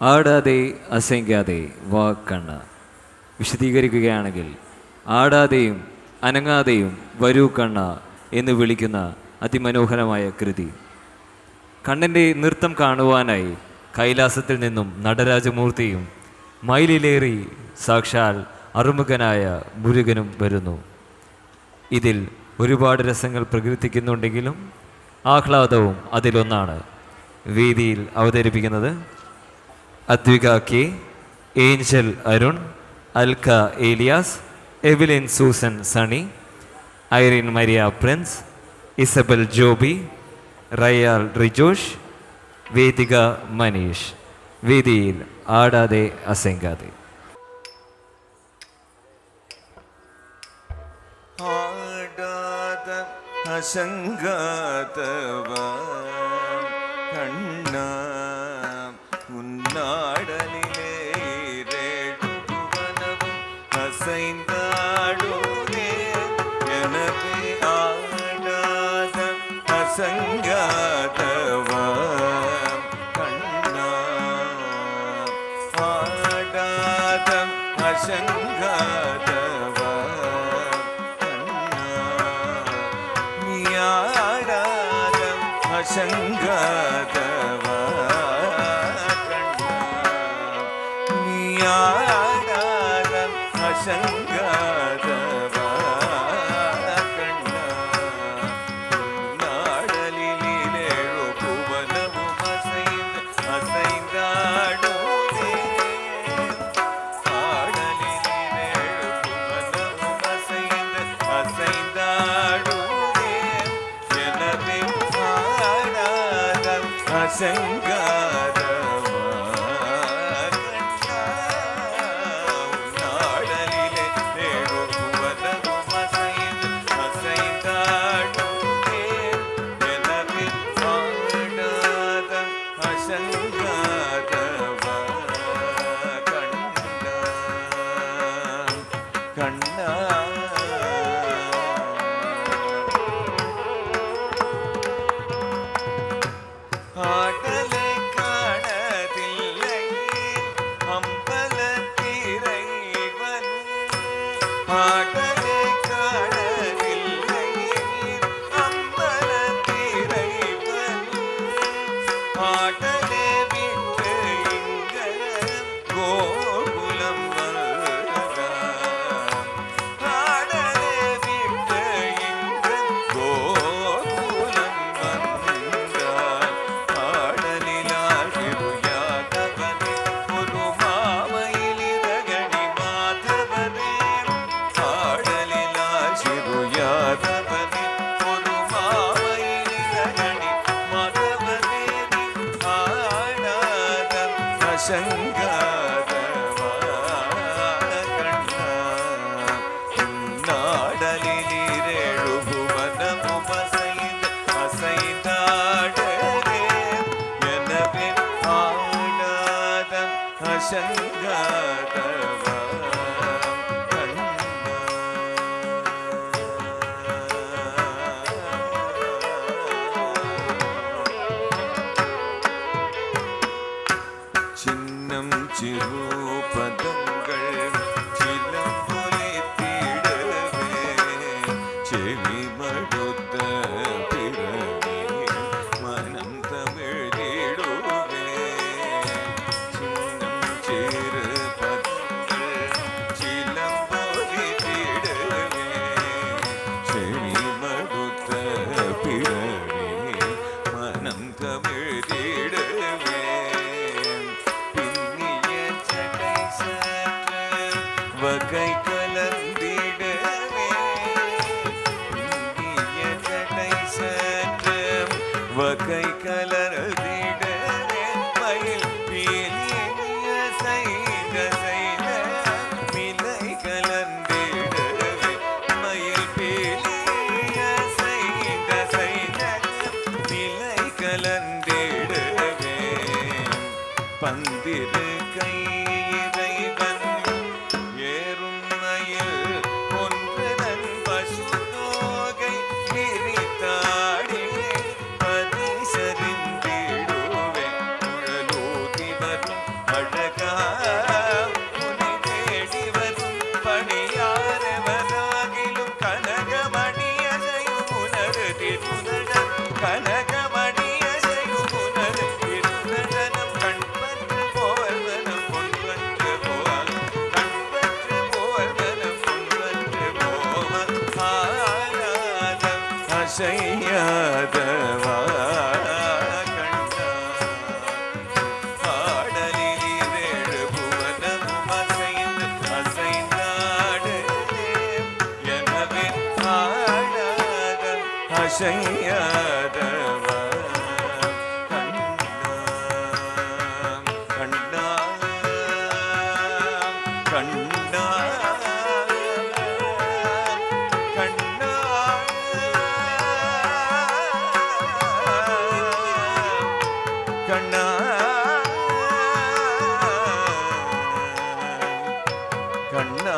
ആടാതെ അസംഖ്യാതെ വാ കണ്ണ. വിശദീകരിക്കുകയാണെങ്കിൽ ആടാതെയും അനങ്ങാതെയും വരൂ കണ്ണ എന്ന് വിളിക്കുന്ന അതിമനോഹരമായ കൃതി. കണ്ണൻ്റെ നൃത്തം കാണുവാനായി കൈലാസത്തിൽ നിന്നും നടരാജമൂർത്തിയും മയിലിലേറി സാക്ഷാൽ അറുമുഖനായ മുരുകനും വരുന്നു. ഇതിൽ ഒരുപാട് രസങ്ങൾ പ്രകീർത്തിക്കുന്നുണ്ടെങ്കിലും ആഹ്ലാദവും അതിലൊന്നാണ്. വേദിയിൽ അവതരിപ്പിക്കുന്നത് Adwika K, Angel Arun, Alka Elias, Evelyn Susan Sunny, Irene Maria Prince, Isabel Joby, Rayal Rijosh, Vedika Maneesh. വേദിയിൽ ആടാതെ അസംഖ്യാതെ. അസംഖ്യാതവ കണ്ണ ഉന്നാടലിലെ രേടുവനവും അസൈന്താടുവേ എനക്ക് ആടാത അസംഖ്യാതവ കണ്ണ ആടാത അസംഖ്യാതവ അസംഖ്യാതവ നീയാടാത അസംഖ്യാതവ നാടലിലേഴു ഭുവനവും അസൈന്താടുവേ ആടലിലേഴു ഭുവനവും അസൈന്താടുവേ ജനവേ അസംഖ്യാതവ നാടലിലെ ഏഴു ഭുവനവും അസൈന്താടുവേ ജനവേ ആടാത അസംഖ്യാതവ കണ്ണ ആടലെ കാണതില്ലേ അമ്പലത്തിരൈവൻ ആടലെ കാണതില്ലേ അമ്പലത്തിരൈവൻ ആടലെ വിട്ട് ഇങ്ങ ഗോകുലം വന്നതാ ആടലെ വിട്ട് ഇങ്ങ ഗോകുലം വന്നതാ അസംഖ്യാതവ കണ്ണ നാടലിലേഴു ഭുവനവും അസൈന്താടുവേ എനവേ ആടാത അസംഖ്യാതവ കണ്ണ ചിന്നം ചിറുപദങ്ങൾ ചിലമ്പൊലിത്തിടവേ ചെവിമടുത്ത പിറവേ മനം തമിഴിടുവേ ചിന്നം ചിറുപദങ്ങൾ ചിലമ്പൊലിത്തിടവേ ചെവിമടുത്ത പിറവേ മനം തമിഴിടുവേ வகை கலந்திடவே இந்திய ஜடை சற்று வகை கலந்திடவே மயில் பீலிய செய்த செய்த மிலை கலந்திடவே மயில் பீலிய செய்த செய்த மிலை கலந்திடவே பந்திரு கை அழகா உன்னை தேடி வரும் பணியாரவனாகிலும் கனகமணியசையும் உனது திருநடம் கனகமணியசையும் உனது திருநடனம் கண்பற்று போவனம் பொன்பற்று போவான் கண்பற்று போவனம் பொன்பற்று போவான் ஆராதம் அசையாதவா செய்யாதவா கண்ணா கண்ணா கண்ணா கண்ணா கண்ணா